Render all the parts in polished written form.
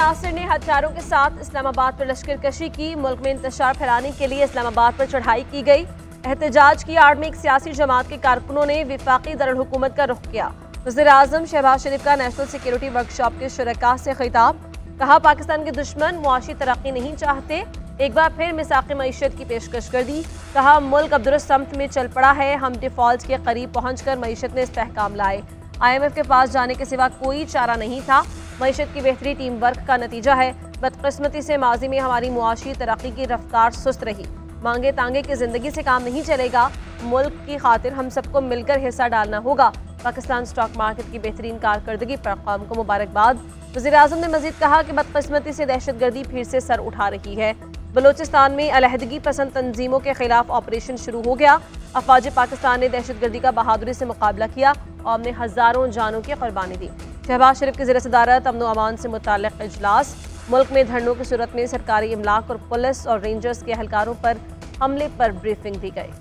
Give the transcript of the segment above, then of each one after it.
नासिर ने हथियारों के साथ इस्लामाबाद पर लश्कर कशी की। मुल्क में इंतशार फैलाने के लिए इस्लामाबाद पर चढ़ाई की गई। एहतजाज की आड़ में एक सियासी जमात के कारकुनों ने विफाकी दारुल हुकूमत का रुख किया। वज़ीर आज़म शहबाज शरीफ का नेशनल सिक्योरिटी वर्कशॉप के शुरका से खिताब। कहा, पाकिस्तान के दुश्मन मुआशी तरक्की नहीं चाहते। एक बार फिर मिसाक़ मईशत की पेशकश कर दी। कहा, मुल्क अब दुरुस्त समत में चल पड़ा है। हम डिफॉल्ट के करीब पहुँच कर मईशत में इस्तेहकाम लाए। IMF के पास जाने के सिवा कोई चारा नहीं था। मईशत की बेहतरी टीम वर्क का नतीजा है। बदकिस्मती से माजी में हमारी मुआशी तरक्की की रफ्तार सुस्त रही। मांगे तांगे की जिंदगी से काम नहीं चलेगा। मुल्क की खातिर हम सबको मिलकर हिस्सा डालना होगा। पाकिस्तान स्टॉक मार्केट की बेहतरीन कारकर्दगी पर कौम को मुबारकबाद। वज़ीर आज़म ने मजीद कहा कि बदकिस्मती से दहशतगर्दी फिर से सर उठा रही है। बलोचिस्तान में अलहदगी पसंद तंजीमों के खिलाफ ऑपरेशन शुरू हो गया। अफवाज पाकिस्तान ने दहशतगर्दी का बहादुरी से मुकाबला किया और ने हज़ारों जानों की कुर्बानी दी। शहबाज शरीफ की ज़ेर सदारत अमन व अमान से मुताल्लिक़ इजलास। मुल्क में धरनों की सूरत में सरकारी इमलाक और पुलिस और रेंजर्स के एहलकारों पर हमले पर ब्रीफिंग दी गई।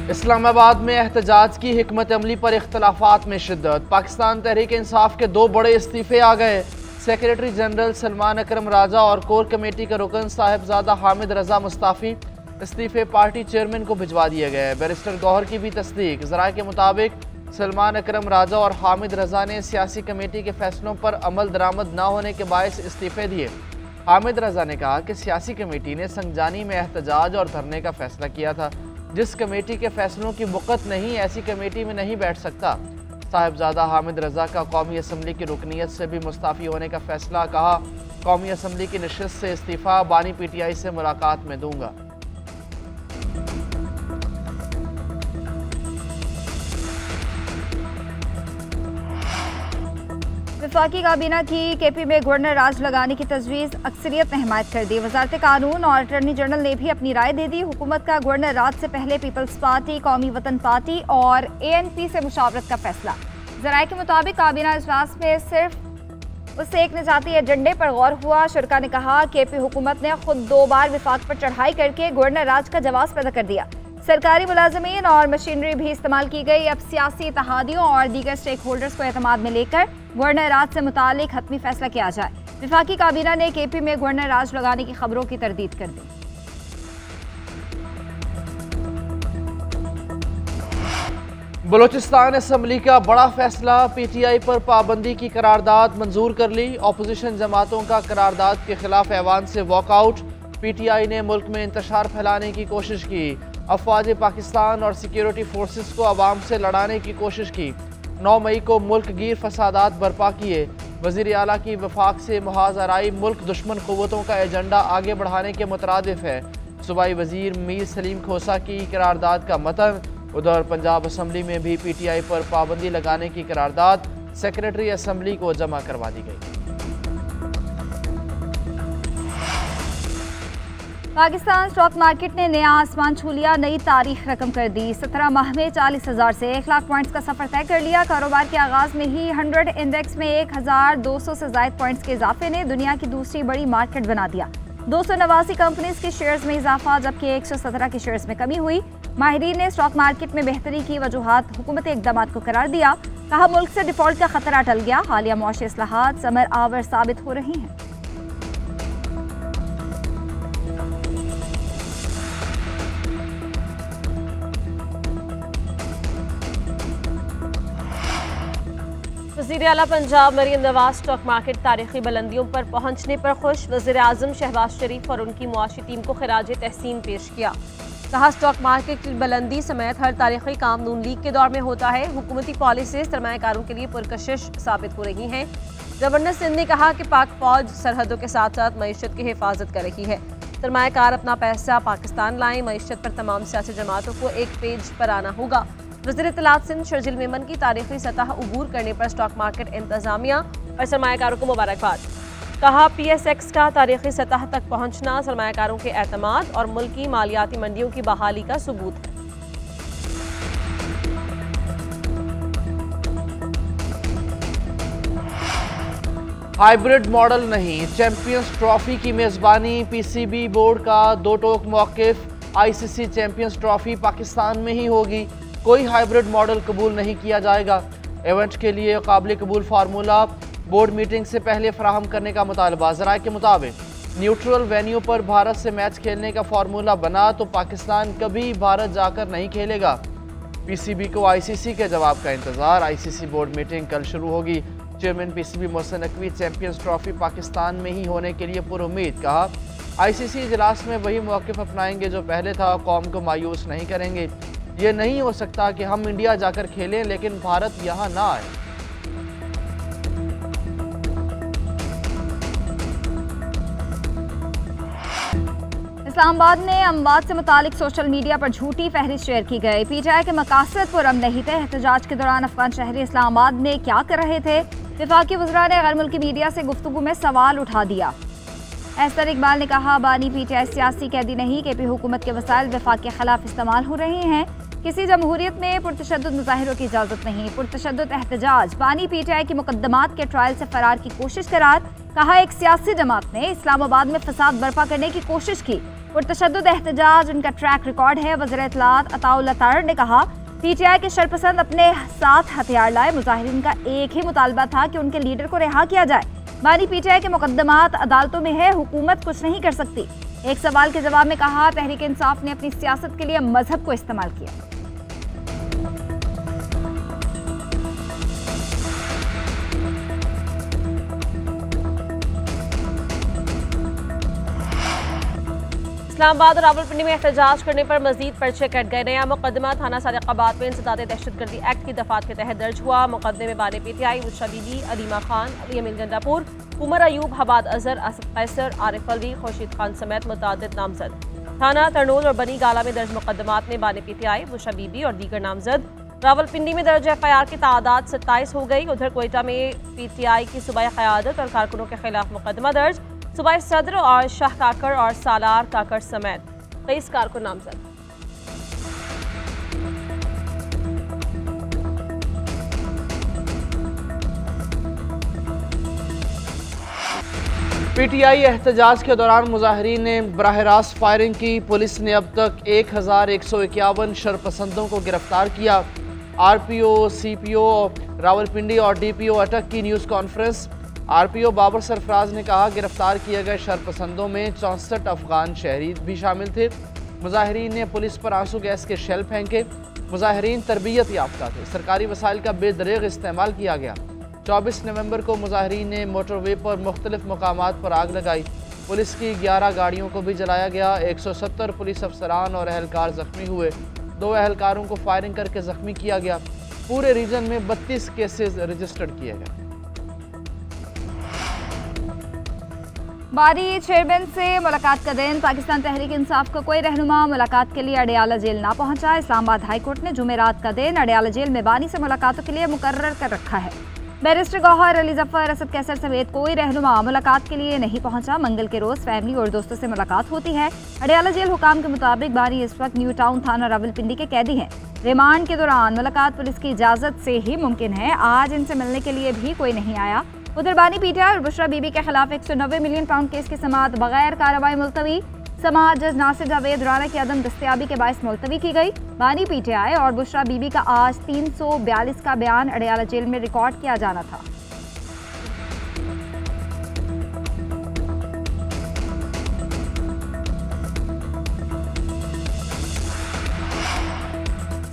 इस्लामाबाद में एहतजाज की हिकमत अमली पर इख्तलाफात में शिद्दत। पाकिस्तान तहरीक इंसाफ के 2 बड़े इस्तीफे आ गए। सेक्रेटरी जनरल सलमान अकरम राजा और कोर कमेटी के रुकन साहिबजादा हामिद रजा मुस्ताफ़ी। इस्तीफे पार्टी चेयरमैन को भिजवा दिए गए। बैरिस्टर गौहर की भी तस्दीक। ज़राए के मुताबिक सलमान अकरम राजा और हामिद रजा ने सियासी कमेटी के फैसलों पर अमल दरामद न होने के बायस इस्तीफे दिए। हामिद रजा ने कहा कि सियासी कमेटी ने संगजानी में एहतजाज और धरने का फैसला किया था। जिस कमेटी के फैसलों की मुक़्क़त नहीं, ऐसी कमेटी में नहीं बैठ सकता। साहिबजादा हामिद रजा का कौमी असम्बली की रुकनीत से भी मुस्ताफ़ी होने का फैसला। कहा, कौमी असम्बली की नशिस्त से इस्तीफ़ा, बानी PTI से मुलाकात में दूंगा। वफाकी काबीना की KP में गवर्नर राज लगाने की तजवीज़ अक्सरियत ने हिमायत कर दी। वजारत कानून और अटॉर्नी जनरल ने भी अपनी राय दे दी। हुकूमत का गवर्नर राज से पहले पीपल्स पार्टी, कौमी वतन पार्टी और ANP से मुशावरत का फैसला। ज़राए के मुताबिक काबीना इजलास में सिर्फ उस एक निजाती एजेंडे पर गौर हुआ। शुरका ने कहा, KP हुकूमत ने खुद 2 बार विफाक पर चढ़ाई करके गवर्नर राज का जवाब पैदा कर दिया। सरकारी मुलाजमीन और मशीनरी भी इस्तेमाल की गई। अब सियासी इत्तेहादियों और दीगर स्टेक होल्डर्स को एतमाद में लेकर गवर्नर राज से मुतालिक हतमी फैसला किया जाए। विफाकी काबीना ने KP में गवर्नर राज लगाने की खबरों की तरदीद कर दी। बलोचिस्तान असम्बली का बड़ा फैसला। PTI पर पाबंदी की करारदाद मंजूर कर ली। अपोजिशन जमातों का करारदाद के खिलाफ ऐवान से वॉकआउट। PTI ने मुल्क में इंतशार फैलाने की कोशिश की। अफवाज पाकिस्तान और सिक्योरिटी फोर्सेस को अवाम से लड़ाने की कोशिश की। 9 मई को मुल्क गिर फसादात बर्पा किए। वज़ीर आला की वफाक से मुहाज़राई मुल्क दुश्मन क़ुव्वतों का एजेंडा आगे बढ़ाने के मुतरादिफ है। सूबाई वज़ीर मीर सलीम खोसा की करारदाद का मतन। उधर पंजाब असम्बली में भी PTI पर पाबंदी लगाने की करारदाद सेक्रेटरी असम्बली को जमा करवा दी गई। पाकिस्तान स्टॉक मार्केट ने नया आसमान छू लिया। नई तारीख रकम कर दी। 17 माह में 40,000 से 1 लाख पॉइंट्स का सफर तय कर लिया। कारोबार के आगाज में ही 100 इंडेक्स में 1,200 से ज़ायद पॉइंट्स के इजाफे ने दुनिया की दूसरी बड़ी मार्केट बना दिया। 289 कंपनीज के शेयर्स में इजाफा, जबकि 117 के शेयर्स में कमी हुई। माहिरीन ने स्टॉक मार्केट में बेहतरी की वजूहात हुकूमती इक़दाम को करार दिया। कहा, मुल्क से डिफॉल्ट का खतरा टल गया। हालिया मुआशी इस्लाहात समर आवर साबित हो रही हैं। वज़ीर आला पंजाब मरीम नवाज स्टॉक मार्केट तारीखी बुलंदियों पर पहुंचने पर खुश। वज़ीर आज़म शहबाज शरीफ और उनकी मुआशी टीम को खिराज तहसीन पेश किया। कहा, स्टॉक मार्केट की बुलंदी समेत हर तारीखी काम नून लीग के दौर में होता है। हुकूमती पॉलिसीज सरमायाकारों के लिए पुरकशिश साबित हो रही हैं। गवर्नर सिंध ने कहा कि पाक फौज सरहदों के साथ साथ मईशत की हिफाजत कर रही है। सरमायाकार अपना पैसा पाकिस्तान लाएं। मईशत पर तमाम सियासी जमातों को एक पेज पर आना होगा। वज़ीर इत्तलात सिंध शर्जिल मेमन की तारीखी सतह उबूर करने पर स्टॉक मार्केट इंतजामिया और सरमायाकारों को मुबारकबाद। कहा, PSX का तारीखी सतह तक पहुंचना सरमायाकारों के एतमाद और मुल्क की मालियाती मंडियों की बहाली का सबूत है। हाइब्रिड मॉडल नहीं, चैंपियंस ट्रॉफी की मेज़बानी। PCB बोर्ड का 2 टोक मौक़िफ़। ICC चैंपियंस ट्रॉफी पाकिस्तान में ही होगी, कोई हाइब्रिड मॉडल कबूल नहीं किया जाएगा। इवेंट के लिए काबिल कबूल फार्मूला बोर्ड मीटिंग से पहले फराहम करने का मुतालबा। ज़राए के मुताबिक न्यूट्रल वेन्यू पर भारत से मैच खेलने का फार्मूला बना तो पाकिस्तान कभी भारत जाकर नहीं खेलेगा। PCB को ICC के जवाब का इंतज़ार। ICC बोर्ड मीटिंग कल शुरू होगी। Chairman PCB Mohsin Naqvi champions trophy Pakistan में ही होने के लिए पुरुम्मीद। कहा, ICC इजलास में वही मौक़िफ़ अपनाएंगे जो पहले था, कौम को मायूस नहीं करेंगे। ये नहीं हो सकता कि हम इंडिया जाकर खेलें लेकिन भारत यहाँ ना आए। इस्लामाबाद में अमवात से मुतालिक सोशल मीडिया पर झूठी फहरिस्त शेयर की गई। PTI के मकासद पुरअमन नहीं थे। एहतजाज के दौरान अफगान शहरी इस्लामाबाद में क्या कर रहे थे? वफाकी वज़रा ने गैर मुल्की मीडिया से गुफ्तगू में सवाल उठा दिया। एहसन इकबाल ने कहा, बानी PTI सियासी कैदी नहीं, KP हुकूमत के वसाइल वफाक के खिलाफ इस्तेमाल हो रहे हैं। किसी जमहूरियत में पुरतशद्दुद मुजाहिरों की इजाज़त नहीं। पुरतशद्दुद एहतजाज बानी PTI की मुकदमात के ट्रायल से फरार की कोशिश करार। कहा, एक सियासी जमात ने इस्लामाबाद में फसाद बर्पा करने की कोशिश की। पुरतशद्दुद एहतजाज उनका ट्रैक रिकॉर्ड है। वज़ीर इत्तलात अताउल अतार ने कहा, PTI के शरपसंद अपने साथ हथियार लाए। मुजाहिरीन का एक ही मुतालबा था कि उनके लीडर को रिहा किया जाए। बानी PTI के मुकदमात अदालतों में है, हुकूमत कुछ नहीं कर सकती। एक सवाल के जवाब में कहा, तहरीक इंसाफ ने अपनी सियासत के लिए मजहब को इस्तेमाल किया। इस्लामाबाद और रावलपिंडी में एहतजाज करने पर मजीद पर्चे कट गए। नया मुकदमा थाना सादिकाबाद में इंसदाद दहशतगर्दी एक्ट की दफात के तहत दर्ज हुआ। मुकदमे में बानी PTI बुशरा बीबी, अलीमा खान, अली अमीन गंडापुर, उमर अयूब, हबाद अजहर, आसिफ कैसर, आरिफ अलवी, खुर्शीद खान समेत मुतअद्दिद नामजद। थाना तरनूल और बनी गाला में दर्ज मुकदमात में बानी PTI, बुशरा बीबी और दीगर नामजद। रावलपिंडी में दर्ज FIR की तादाद 27 हो गई। उधर कोयटा में PTI की सूबाई क़यादत और कारकुनों के खिलाफ मुकदमा दर्ज। सूबाई सदर और शाह काकर और सालार काकर समेत 23 कारकुन नामजद। PTI एहतजाज के दौरान मुजाहिरीन ने बराह रास्त फायरिंग की। पुलिस ने अब तक 1151 शरपसंदों को गिरफ्तार किया। RPO, CPO रावलपिंडी और DPO अटक की news conference. RPO Babar Sarfaraz ने कहा, गिरफ्तार किए गए शरपसंदों में 64 अफगान शहरी भी शामिल थे। मुजाहिरीन ने पुलिस पर आंसू गैस के शेल फेंके। मुजाहिरीन तरबियत याफ्ता थे। सरकारी वसाइल का बेदरेग इस्तेमाल किया गया। 24 नवंबर को मुजाहिरीन ने मोटरवे पर मुख्तलिफ मकामात पर आग लगाई। पुलिस की 11 गाड़ियों को भी जलाया गया। 170 पुलिस अफसरान और अहलकार जख्मी हुए। 2 अहलकारों को फायरिंग करके जख्मी किया गया। पूरे रीजन में 32 केसेस रजिस्टर्ड किए गए। बारी चेयरमैन से मुलाकात का दिन। पाकिस्तान तहरीक इंसाफ का कोई रहनुमा मुलाकात के लिए अडयाला जेल ना पहुंचा। इस्लामाबाद हाई कोर्ट ने जुमेरात का दिन अडयाला जेल में बानी से मुलाकातों के लिए मुकर्रर कर रखा है। बैरिस्टर गौहर, अली जफर, असद कैसर समेत कोई रहनुमा मुलाकात के लिए नहीं पहुंचा। मंगल के रोज फैमिली और दोस्तों से मुलाकात होती है। अडयाला जेल हुकाम के मुताबिक बानी इस वक्त न्यू टाउन थाना रावलपिंडी के कैदी हैं। रिमांड के दौरान मुलाकात पुलिस की इजाजत से ही मुमकिन है। आज इनसे मिलने के लिए भी कोई नहीं आया। उधर बानी PTI और बुशरा बीबी के खिलाफ 190 मिलियन पाउंड केस की समाअत बगैर कार्रवाई मुलतवी। समाअत जज नासिर जावेद राना की अदम दस्तयाबी के बायस मुलतवी की गई। बानी PTI और बुशरा बीबी का आज 342 का बयान अडयाला जेल में रिकॉर्ड किया जाना था।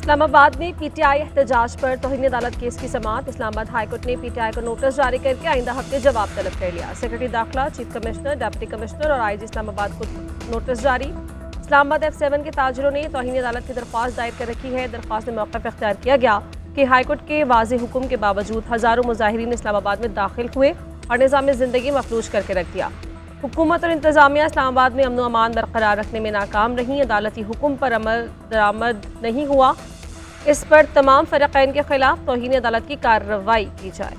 इस्लामाबाद में PTI एहतजाज पर तौहीन अदालत केस की समाअत। इस्लामाबाद हाईकोर्ट ने PTI को नोटिस जारी करके आइंदा हफ्ते जवाब तलब कर लिया। सेक्रेटरी दाखिला, चीफ कमिश्नर, डिप्टी कमिश्नर और IG इस्लामाबाद को नोटिस जारी। इस्लामाबाद F7 के ताजरों ने तौहीन अदालत की दरख्वास्त दायर कर रखी है। दरख्वास्त में मौक़िफ़ इख्तियार किया गया कि हाईकोर्ट के वाज़ेह हुक्म के बावजूद हज़ारों मुजाहिरीन इस्लामाबाद में दाखिल हुए और निज़ाम ज़िंदगी मफलूज करके रख दिया। हुकूमत और इंतज़ामिया इस्लामाबाद में अमन व अमान बरकरार रखने में नाकाम रही। अदालती हुक्म पर अमल दरामद नहीं हुआ। इस पर तमाम फ़रीक़ैन के खिलाफ तौहीन अदालत की कार्रवाई की जाए।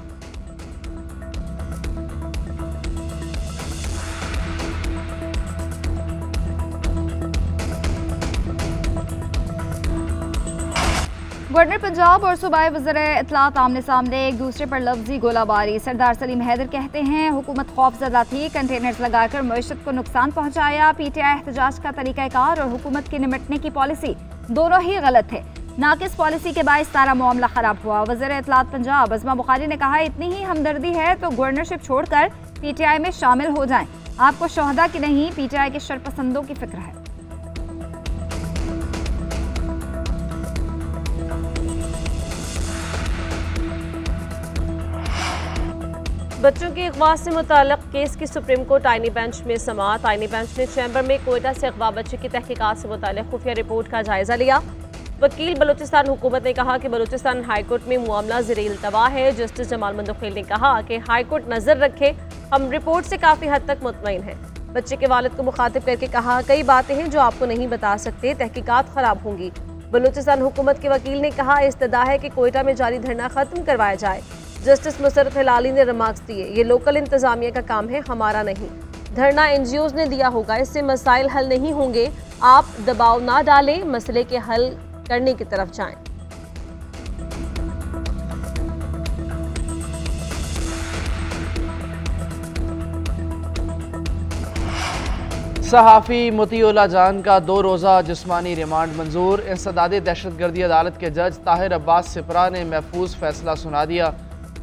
गवर्नर पंजाब और सूबाई वज़ीर इत्तलात आमने सामने एक दूसरे पर लफ्जी गोलाबारी। सरदार सलीम हैदर कहते हैं हुकूमत खौफजदा थी, कंटेनर्स लगाकर मईशत को नुकसान पहुंचाया। PTI एहतजाज का तरीक़ाकार और हुकूमत की निमटने की पॉलिसी दोनों ही गलत है। नाकिस पॉलिसी के बायस सारा मामला खराब हुआ। वज़ीर इत्तलात पंजाब अज़मा बुखारी ने कहा, इतनी ही हमदर्दी है तो गवर्नरशिप छोड़कर PTI में शामिल हो जाएं। आपको शोहदा की नहीं PTI के शरपसंदों की फिक्र है। बच्चों के अगवा से मुताल्लिक केस की सुप्रीम कोर्ट आईनी बेंच में समाअत। आईनी बेंच ने चैम्बर में कोयटा से अगवा बच्चे की तहकीकात से मुताल्लिक खुफिया रिपोर्ट का जायजा लिया। वकील बलूचिस्तान हुकूमत ने कहा कि बलूचिस्तान हाई कोर्ट में मामला ज़ेर-ए-इल्तवा है। जस्टिस जमाल मंदोखिल ने कहा कि हाई कोर्ट नज़र रखे, हम रिपोर्ट से काफ़ी हद तक मुतमईन हैं। बच्चे के वालिद को मुखातिब करके कहा, कई बातें हैं जो आपको नहीं बता सकते, तहकीकात ख़राब होंगी। बलूचिस्तान हुकूमत के वकील ने कहा, इस्तदा है कि कोयटा में जारी धरना ख़त्म करवाया जाए। जस्टिस मुसर्रत हिलाली ने रिमार्क्स दिए, ये लोकल इंतज़ामिया का काम है, हमारा नहीं। धरना NGOs ने दिया होगा, इससे मसाइल हल नहीं होंगे। आप दबाव ना डालें, मसले के हल करने की तरफ जाएं। सहाफ़ी मोतीउल्लाह जान का 2 रोज़ा जिस्मानी रिमांड मंजूर। इंसदाद दहशतगर्दी अदालत के जज ताहिर अब्बास सिपरा ने महफूज फैसला सुना दिया।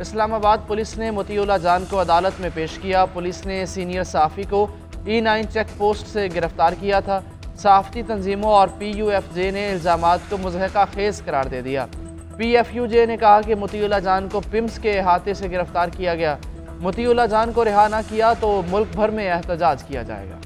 इस्लामाबाद पुलिस ने मोतीउल्लाह जान को अदालत में पेश किया। पुलिस ने सीनियर सहाफ़ी को E9 चेक पोस्ट से गिरफ्तार किया था। सहाफ़ती तंजीमों और PUFJ ने इल्ज़ामात को मुज़हका खेज़ करार दे दिया। PFUJ ने कहा कि मोतीउल्लाह जान को पिम्स के अहाते से गिरफ्तार किया गया। मोतीउल्लाह जान को रिहा न किया तो मुल्क भर में एहतजाज किया जाएगा।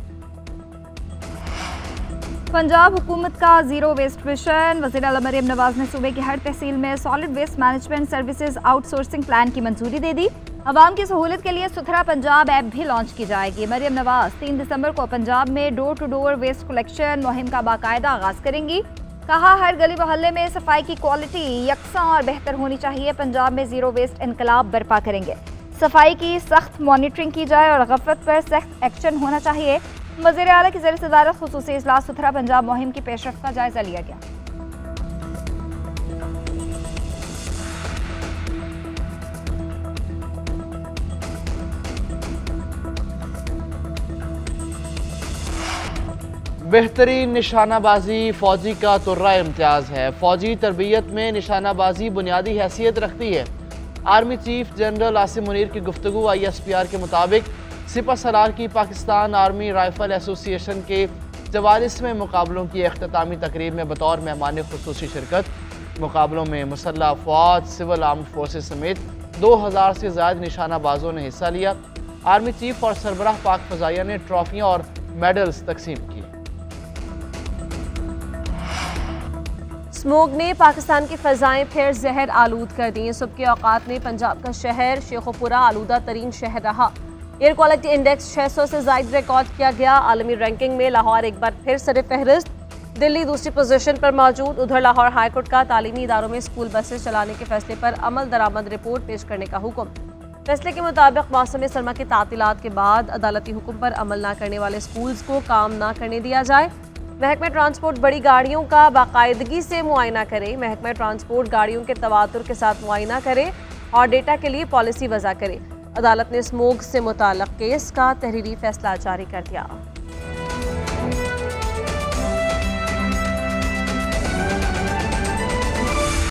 पंजाब हुकूमत का ज़ीरो वेस्ट मिशन। वज़ीर आला मरियम नवाज ने सूबे की हर तहसील में solid waste management services outsourcing plan की मंजूरी दे दी। अवाम की सहूलत के लिए सुथरा पंजाब ऐप भी लॉन्च की जाएगी। मरियम नवाज 3 दिसंबर को पंजाब में door to door waste collection मुहिम का बाकायदा आगाज करेंगी। कहा, हर गली मोहल्ले में सफाई की क्वालिटी यकसा और बेहतर होनी चाहिए। पंजाब में ज़ीरो वेस्ट इनकलाब बर्पा करेंगे। सफाई की सख्त मॉनिटरिंग की जाए और गफलत पर सख्त एक्शन होना चाहिए। वज़ीर आला की ज़रिए सदारत खुसूसी इजलास सुथरा पंजाब मुहिम की पेशरफ्त का जायजा लिया गया। बेहतरीन निशानाबाजी फौजी का तुर्रा इम्तियाज है। फौजी तरबियत में निशानाबाजी बुनियादी हैसियत रखती है। Army chief general Asim Munir की गुफ्तगू ISPR के मुताबिक सिपह सलार की पाकिस्तान आर्मी राइफल एसोसिएशन के 44वें मुकाबलों की अख्तामी तकरीब में बतौर मेहमान खुसूसी शिरकत। मुकाबलों में मुसल्लह अफवाज, सिविल आर्म्ड फोर्सेस समेत 2000 से ज़्यादा निशानाबाजों ने हिस्सा लिया। आर्मी चीफ और सरबराह पाक फ़ज़ाइया ने ट्रॉफियाँ और मेडल्स तकसीम किए। स्मोग ने पाकिस्तान की फ़ज़ाएँ फिर जहर आलूद कर दी। सुबह के औकात में पंजाब का शहर शेखोपुरा आलूदा तरीन शहर रहा। एयर क्वालिटी इंडेक्स 600 से ज़ायद रिकॉर्ड किया गया। आलमी रैंकिंग में लाहौर एक बार फिर सर फहरिस्त, दिल्ली दूसरी पोजीशन पर मौजूद। उधर लाहौर हाईकोर्ट का तालीमी इदारों में स्कूल बसेस चलाने के फैसले पर अमल दरामद रिपोर्ट पेश करने का हुक्म। फैसले के मुताबिक मौसम सरमा की तातीलात के बाद अदालती हुक्म पर अमल न करने वाले स्कूल्स को काम न करने दिया जाए। महकमा ट्रांसपोर्ट बड़ी गाड़ियों का बाकायदगी से मुआयना करे। महकमा ट्रांसपोर्ट गाड़ियों के तवातुर के साथ मुआयना करे और डेटा के लिए पॉलिसी वज़ा करे। अदालत ने स्मोग से मुताल्लिक़ केस का तहरीरी फैसला जारी कर दिया।